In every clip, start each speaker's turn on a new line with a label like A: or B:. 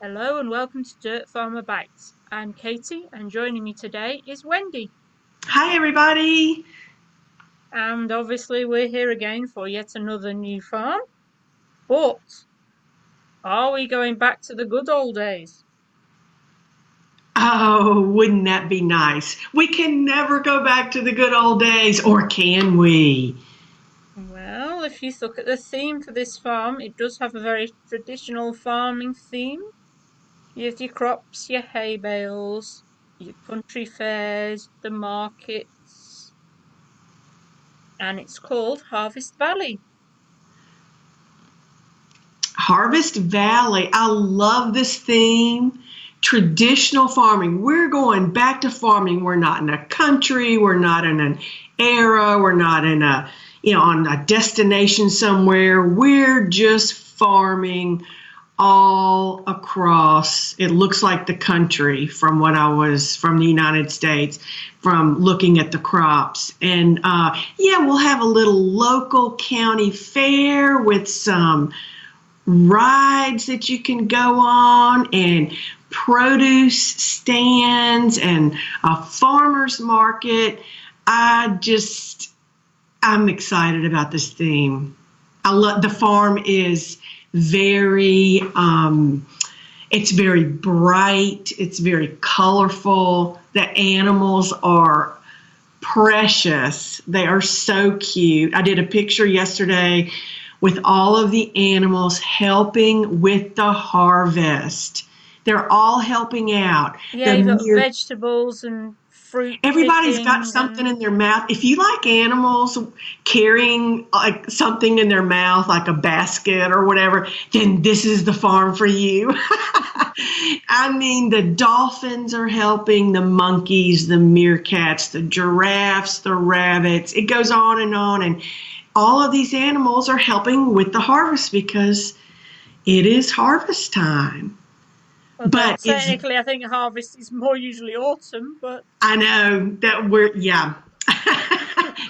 A: Hello and welcome to Dirt Farmer Bytes. I'm Katy and joining me today is Wendy.
B: Hi, everybody.
A: And obviously we're here again for yet another new farm. But are we going back to the good old days?
B: Oh, wouldn't that be nice? We can never go back to the good old days, or can we?
A: Well, if you look at the theme for this farm, it does have a very traditional farming theme. You have your crops, your hay bales, your country fairs, the markets, and it's called Harvest Valley.
B: Harvest Valley. I love this theme. Traditional farming. We're going back to farming. We're not in a country. We're not in an era. We're not in on a destination somewhere. We're just farming all across. It looks like the country from from the United States, from looking at the crops. And we'll have a little local county fair with some rides that you can go on and produce stands and a farmer's market. I'm excited about this theme. I love the farm is very it's very bright, it's very colorful. The animals are precious. They are so cute. I did a picture yesterday with all of the animals helping with the harvest. They're all helping out.
A: Yeah,
B: The
A: you've got
B: mere
A: vegetables and fruit
B: Everybody's got
A: picking
B: something
A: and
B: in their mouth. If you like animals carrying like something in their mouth, like a basket or whatever, then this is the farm for you. I mean, the dolphins are helping, the monkeys, the meerkats, the giraffes, the rabbits. It goes on and on. And all of these animals are helping with the harvest because it is harvest time.
A: although
B: But
A: technically I think harvest is more usually autumn, but
B: I know that yeah.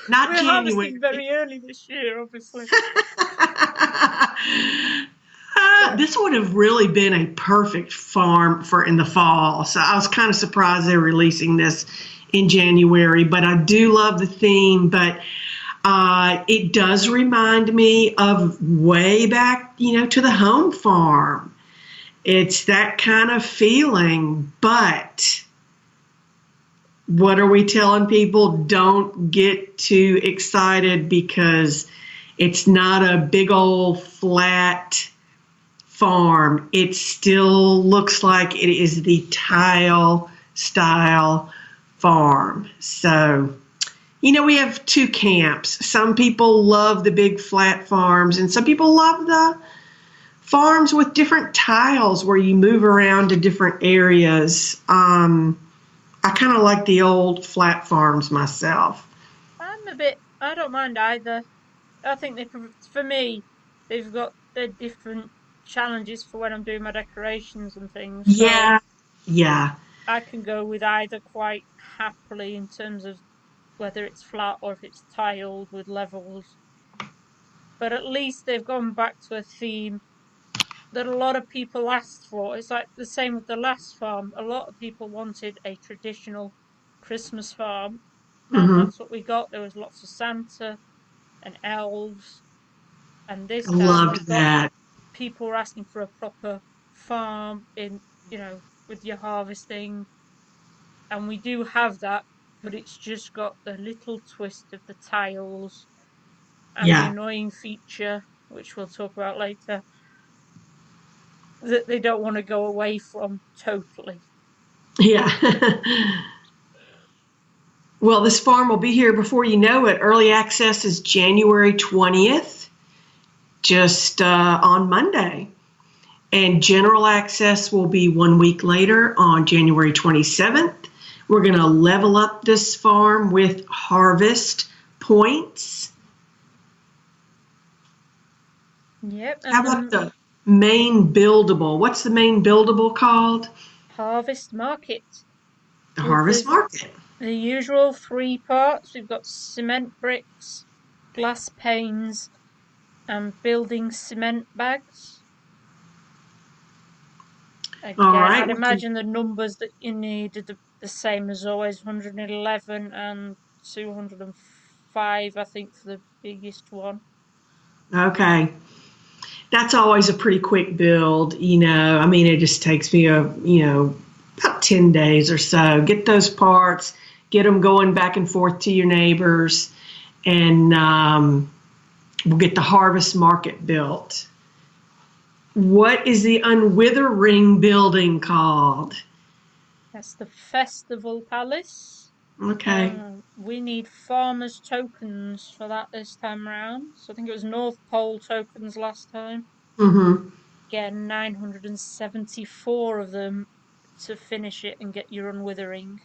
B: Not
A: we're
B: January.
A: harvesting very early this year, obviously.
B: This would have really been a perfect farm for in the fall. So I was kind of surprised they're releasing this in January, but I do love the theme. But it does remind me of way back, to the home farm. It's that kind of feeling, but what are we telling people? Don't get too excited because it's not a big old flat farm. It still looks like it is the tile style farm. So, we have two camps. Some people love the big flat farms, and some people love the farms with different tiles where you move around to different areas. I kind of like the old flat farms myself.
A: I don't mind either. I think for me, they've got their different challenges for when I'm doing my decorations and things, so
B: Yeah, yeah,
A: I can go with either quite happily in terms of whether it's flat or if it's tiled with levels. But at least they've gone back to a theme that a lot of people asked for. It's like the same with the last farm. A lot of people wanted a traditional Christmas farm, and
B: hmm
A: that's what we got. There was lots of Santa and elves, and this
B: I
A: time we've
B: loved
A: got
B: that.
A: people were asking for a proper farm with your harvesting, and we do have that, but it's just got the little twist of the tiles and the
B: Yeah,
A: annoying feature, which we'll talk about later, that they don't want to go away from totally.
B: yeah. Well, this farm will be here before you know it. Early access is January 20th, just on Monday. And general access will be 1 week later on January 27th. We're going to level up this farm with harvest points.
A: Yep,
B: How
A: and
B: about
A: the
B: the main buildable? What's the main buildable called?
A: harvest market
B: The
A: with
B: harvest market.
A: the usual three parts. We've got cement bricks, glass panes, and building cement bags.
B: All
A: Again,
B: right.
A: I'd imagine the numbers that you need are the same as always, 111 and 205, I think, for the biggest one.
B: Okay. That's always a pretty quick build, I mean, it just takes me about 10 days or so. Get those parts, get them going back and forth to your neighbors, and we'll get the harvest market built. What is the Unwithering building called?
A: That's the Festival Palace.
B: Okay.
A: We need farmers' tokens for that this time round. So I think it was North Pole tokens last time.
B: Mm-hmm.
A: Again, 974 of them to finish it and get your Unwithering.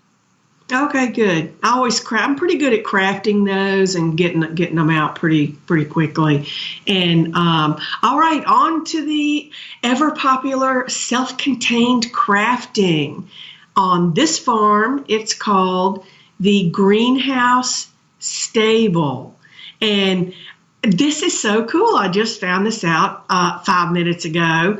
B: Okay, good. I'm pretty good at crafting those and getting them out pretty quickly. And all right, on to the ever popular self-contained crafting. On this farm, it's called the Greenhouse Stable, and this is so cool. I just found this out 5 minutes ago.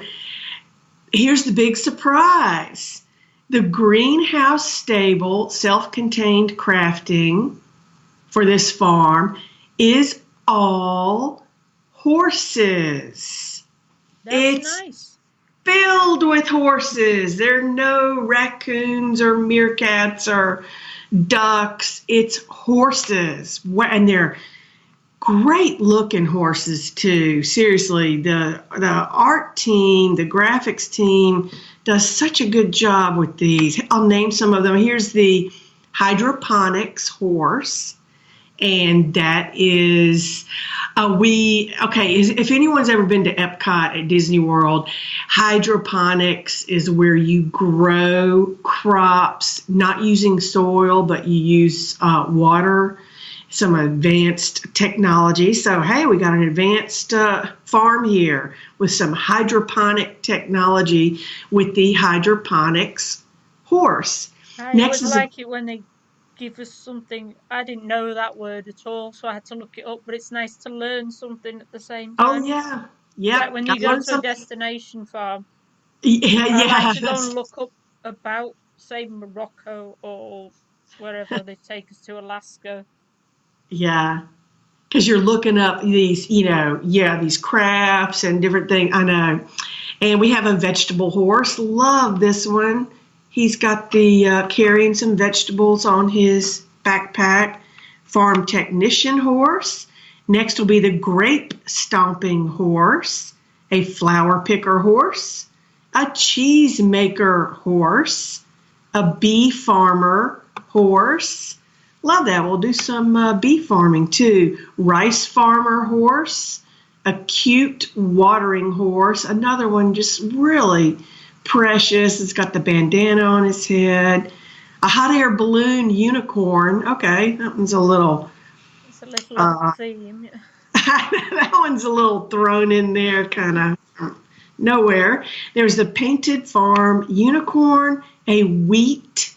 B: Here's the big surprise. The Greenhouse Stable self-contained crafting for this farm is all horses.
A: That's nice.
B: Filled with horses. There are no raccoons or meerkats or ducks. It's horses. And they're great looking horses too. Seriously, the art team, the graphics team does such a good job with these. I'll name some of them. Here's the hydroponics horse, and that is if anyone's ever been to Epcot at Disney World, hydroponics is where you grow crops not using soil, but you use water, some advanced technology. So, hey, we got an advanced farm here with some hydroponic technology with the hydroponics horse.
A: I always like it when they give us something. I didn't know that word at all, so I had to look it up, but it's nice to learn something at the same time.
B: Oh, yeah. Yeah.
A: Like when you go to a destination farm.
B: Yeah,
A: I like to
B: yeah.
A: go and look up about, say, Morocco or wherever they take us to, Alaska.
B: Yeah, because you're looking up these, these crafts and different things. I know. And we have a vegetable horse. Love this one. He's got the carrying some vegetables on his backpack. Farm technician horse. Next will be the grape stomping horse, a flower picker horse, a cheese maker horse, a bee farmer horse. Love that. We'll do some bee farming too. Rice farmer horse, a cute watering horse, another one just really precious. It's got the bandana on his head. A hot air balloon unicorn. Okay, that one's a little...
A: It's a little theme.
B: That one's a little thrown in there, kind of nowhere. There's the painted farm unicorn, a wheat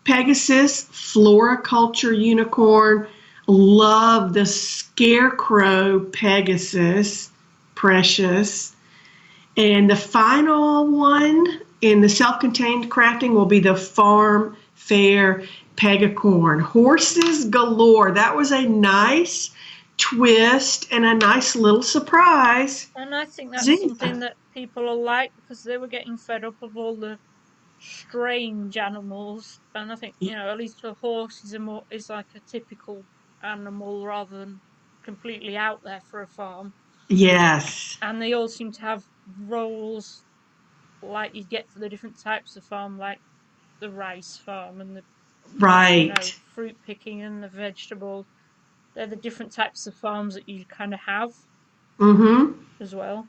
B: Pegasus floriculture unicorn. Love the scarecrow Pegasus, precious. And the final one in the self-contained crafting will be the farm fair pegacorn. Horses galore. That was a nice twist and a nice little surprise.
A: And I think that's something that people will like, because they were getting fed up of all the strange animals, and I think at least a horse is like a typical animal rather than completely out there for a farm.
B: Yes.
A: And they all seem to have roles like you get for the different types of farm, like the rice farm and the fruit picking and the vegetable. They're the different types of farms that you kind of have as well.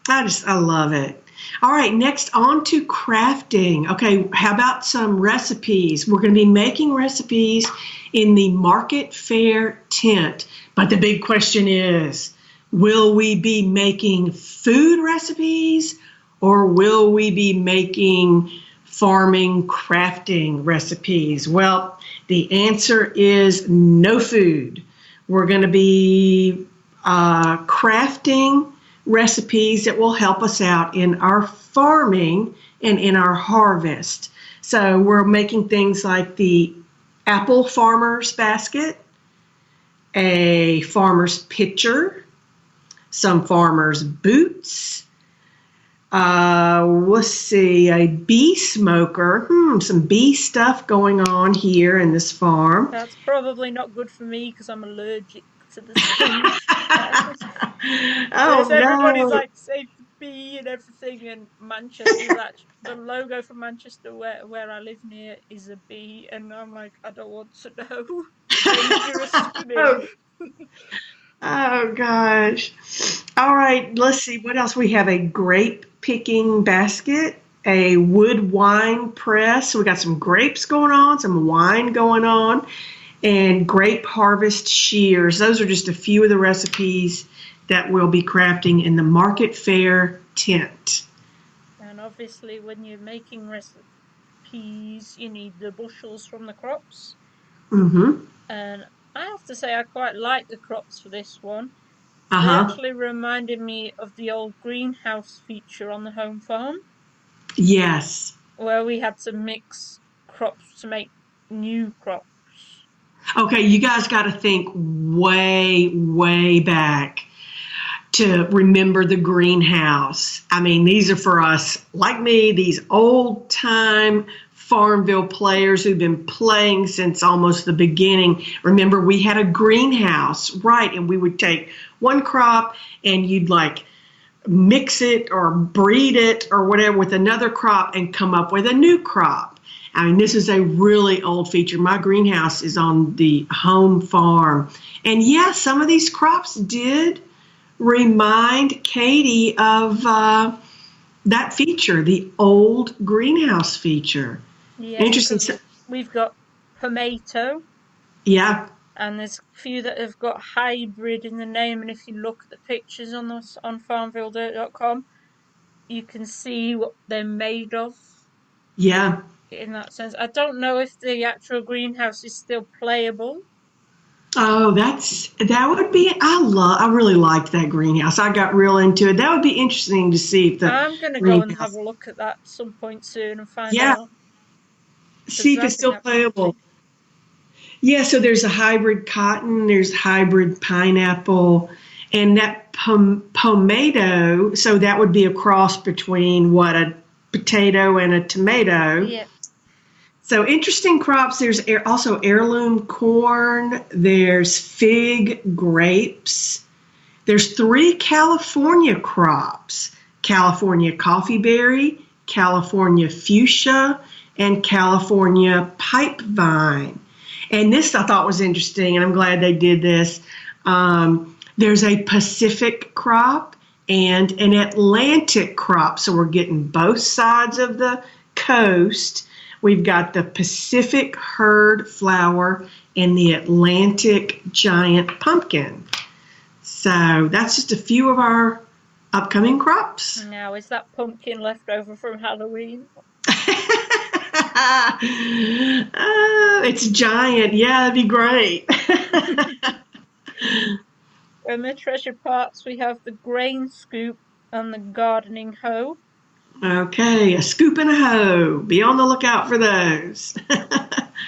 B: I love it. All right, next on to crafting. Okay, how about some recipes? We're going to be making recipes in the market fair tent. But the big question is, will we be making food recipes or will we be making farming crafting recipes? Well, the answer is no food. We're going to be crafting recipes that will help us out in our farming and in our harvest. So we're making things like the apple farmer's basket, a farmer's pitcher, some farmer's boots. Let's see, a bee smoker. Some bee stuff going on here in this farm.
A: That's probably not good for me because I'm allergic to the stings.
B: Oh,
A: everybody's
B: no.
A: like save the bee and everything, and Manchester, the logo for Manchester where I live near is a bee, and I'm like, I don't want to know. Dangerous to me.
B: Oh gosh. All right, let's see what else we have. A grape picking basket, a wood wine press. So we got some grapes going on, some wine going on, and grape harvest shears. Those are just a few of the recipes that we'll be crafting in the market fair tent.
A: And obviously when you're making recipes, you need the bushels from the crops.
B: Mm-hmm.
A: And I have to say I quite like the crops for this one. They
B: Uh-huh.
A: actually reminded me of the old greenhouse feature on the home farm,
B: Yes.
A: where we had to mix crops to make new crops.
B: Okay, you guys got to think way, way back to remember the greenhouse. I mean, these are for us, like me, these old time Farmville players who've been playing since almost the beginning. Remember, we had a greenhouse, right? And we would take one crop and you'd like mix it or breed it or whatever with another crop and come up with a new crop. I mean, this is a really old feature. My greenhouse is on the home farm. And yes, some of these crops did remind Katy of that feature, the old greenhouse feature.
A: Yeah,
B: Interesting.
A: We've got tomato.
B: Yeah.
A: And there's a few that have got hybrid in the name, and if you look at the pictures on farmvilledirt.com, you can see what they're made of.
B: Yeah.
A: In that sense, I don't know if the actual greenhouse is still playable.
B: Oh, that would be. I really liked that greenhouse. I got real into it. That would be interesting to see if
A: I'm gonna go and have a look at that at some point soon and find out.
B: See if it's still playable. Yeah, so there's a hybrid cotton, there's hybrid pineapple, and that pomato, so that would be a cross between what, a potato and a tomato.
A: Yeah.
B: So interesting crops. There's also heirloom corn, there's fig, grapes. There's 3 California crops: California coffee berry, California fuchsia, and California pipe vine. And this I thought was interesting, and I'm glad they did this. There's a Pacific crop and an Atlantic crop. So we're getting both sides of the coast. We've got the Pacific herd flower and the Atlantic giant pumpkin. So that's just a few of our upcoming crops.
A: Now, is that pumpkin left over from Halloween?
B: It's giant. Yeah, it'd be great.
A: In the treasure parts, we have the grain scoop and the gardening hoe.
B: Okay, a scoop and a hoe. Be on the lookout for those.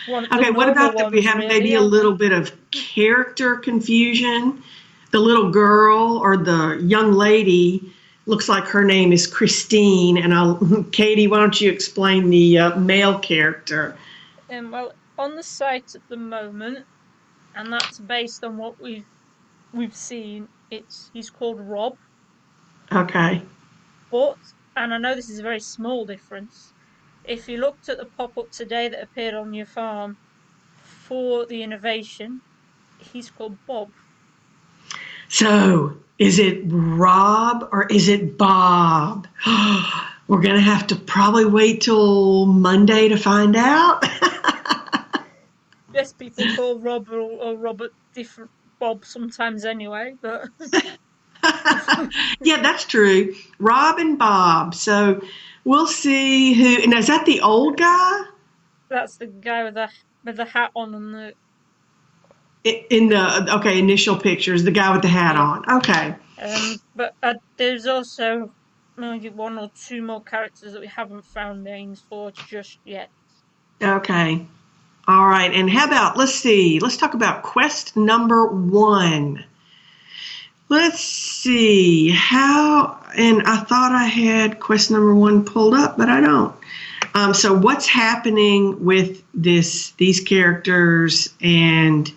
B: Okay, what about that we have maybe a little bit of character confusion? The little girl or the young lady looks like her name is Christine, and Katy, why don't you explain the male character?
A: Well, on the site at the moment, and that's based on what we've seen, he's called Rob.
B: Okay.
A: But, and I know this is a very small difference, if you looked at the pop-up today that appeared on your farm for the innovation, he's called Bob.
B: So, is it Rob or is it Bob? We're going to have to probably wait till Monday to find out.
A: Yes, people call Rob or Robert different Bob sometimes anyway, but...
B: Yeah, that's true. Rob and Bob. So, we'll see who... And is that the old guy?
A: That's the guy with the hat on and
B: in the initial pictures, the guy with the hat on. Okay.
A: But there's also maybe one or two more characters that we haven't found names for just yet.
B: Okay. All right. And how about, let's see, let's talk about quest number 1. Let's see and I thought I had quest number 1 pulled up, but I don't. So what's happening with these characters and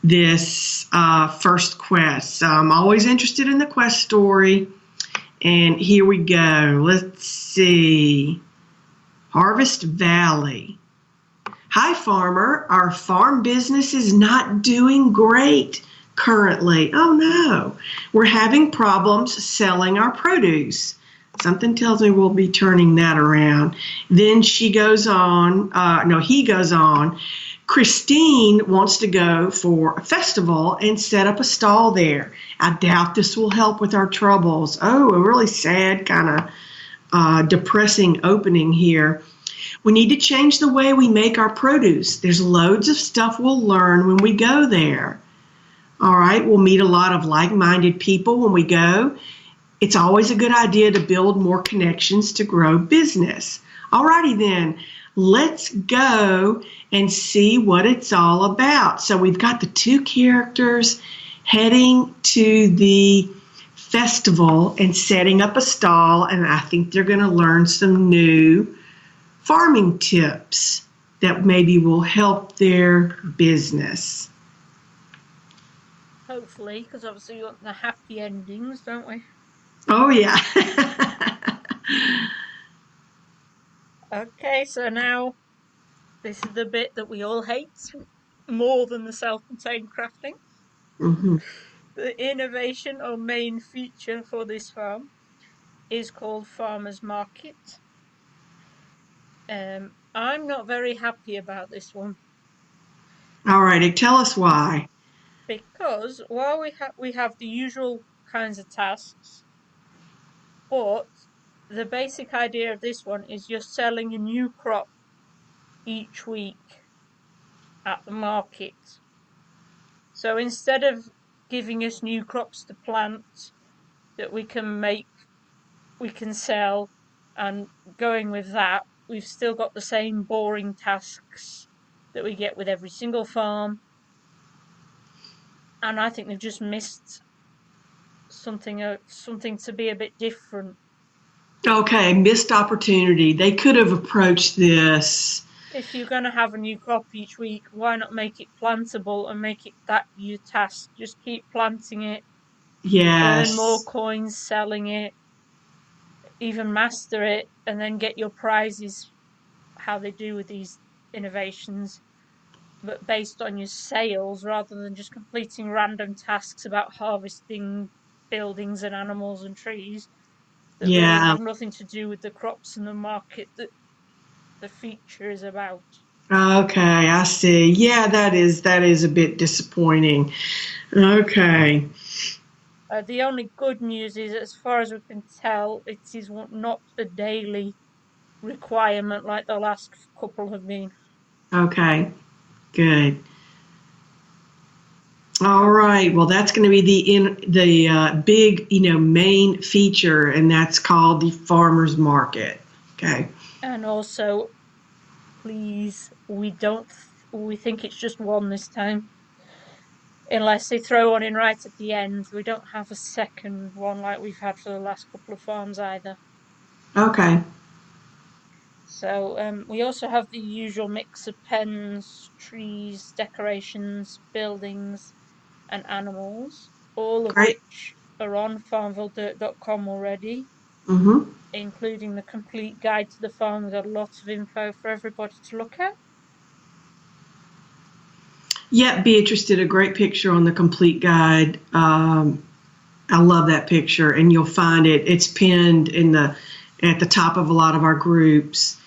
B: this first quest? So I'm always interested in the quest story. And here we go. Let's see. Harvest Valley. Hi, farmer. Our farm business is not doing great currently. Oh, no. We're having problems selling our produce. Something tells me we'll be turning that around. Then he goes on. Christine wants to go for a festival and set up a stall there. I doubt this will help with our troubles. Oh, a really sad, kind of depressing opening here. We need to change the way we make our produce. There's loads of stuff we'll learn when we go there. All right, we'll meet a lot of like-minded people when we go. It's always a good idea to build more connections to grow business. All righty then, let's go and see what it's all about. So we've got the 2 characters heading to the festival and setting up a stall, and I think they're going to learn some new farming tips that maybe will help their business.
A: Hopefully, because obviously we want the happy endings, don't we?
B: Oh, yeah.
A: Okay, so now this is the bit that we all hate more than the self-contained crafting.
B: Mm-hmm.
A: The innovation or main feature for this farm is called Farmer's Market. I'm not very happy about this one.
B: All righty, tell us why.
A: Because while we have the usual kinds of tasks, but the basic idea of this one is you're selling a new crop each week at the market. So instead of giving us new crops to plant that we can sell, and going with that, we've still got the same boring tasks that we get with every single farm. And I think they've just missed something to be a bit different.
B: Okay, missed opportunity. They could have approached this.
A: If you're going to have a new crop each week, why not make it plantable and make it that your task? Just keep planting it.
B: Yes.
A: Earn more coins selling it. Even master it, and then get your prizes, how they do with these innovations, but based on your sales rather than just completing random tasks about harvesting buildings and animals and trees that really have nothing to do with the crops and the market that the feature is about.
B: Okay, I see. Yeah, that is a bit disappointing. Okay.
A: The only good news is, as far as we can tell, it is not a daily requirement like the last couple have been.
B: Okay, good. All right. Well, that's going to be the big, main feature, and that's called the farmers market. Okay.
A: And also, please, we think it's just 1 this time. Unless they throw one in right at the end. We don't have a second one like we've had for the last couple of farms either.
B: Okay.
A: So we also have the usual mix of pens, trees, decorations, buildings, and animals, all of which are on farmvilledirt.com already, including the complete guide to the farm. We've got lots of info for everybody to look at.
B: Yeah, Beatrice did a great picture on the complete guide. I love that picture, and you'll find it's pinned at the top of a lot of our groups,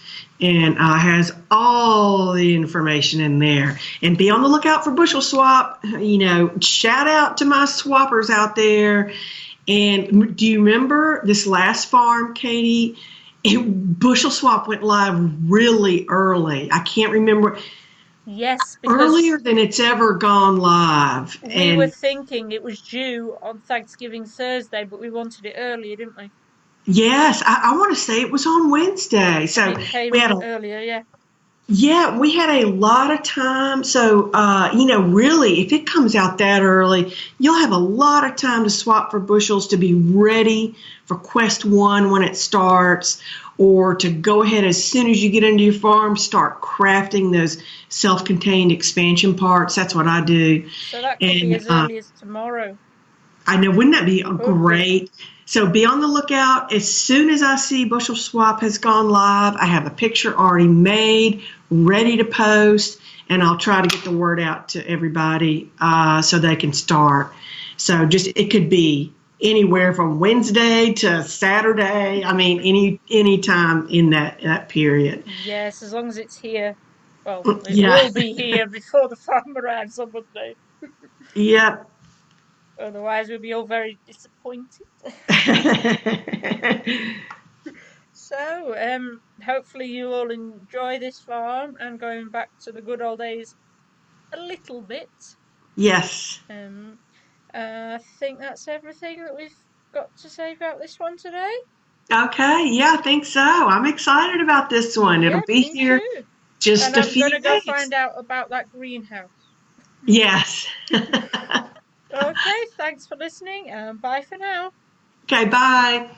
B: and has all the information in there. And be on the lookout for bushel swap. Shout out to my swappers out there. And do you remember this last farm, Katy? Bushel swap went live really early. I can't remember.
A: Yes, because
B: earlier than it's ever gone live.
A: we were
B: And
A: thinking it was due on Thanksgiving Thursday, but we wanted it earlier, didn't we?
B: yes, I want to say it was on Wednesday.
A: And
B: So
A: it came
B: we had
A: on
B: a
A: earlier, yeah.
B: yeah, we had a lot of time. So, really, if it comes out that early, you'll have a lot of time to swap for bushels to be ready for Quest 1 when it starts, or to go ahead as soon as you get into your farm, start crafting those self-contained expansion parts. That's what I do.
A: So that could be
B: And
A: as early as tomorrow.
B: I know, wouldn't that be
A: Could be.
B: great? So be on the lookout. As soon as I see Bushel Swap has gone live, I have a picture already made, ready to post, and I'll try to get the word out to everybody so they can start. So it could be anywhere from Wednesday to Saturday. I mean, any time in that period.
A: Yes, as long as it's here. Well, it
B: Yeah.
A: will be here before the farm arrives on Monday.
B: Yep.
A: Otherwise, we'll be all very disappointed. So, hopefully you all enjoy this farm and going back to the good old days a little bit.
B: Yes.
A: I think that's everything that we've got to say about this one today.
B: Okay. Yeah, I think so. I'm excited about this one. It'll
A: Yeah,
B: be
A: me
B: here
A: too.
B: just
A: And
B: a
A: I'm
B: few
A: gonna go
B: days.
A: find out about that greenhouse.
B: Yes.
A: Okay, thanks for listening and bye for now.
B: Okay, bye.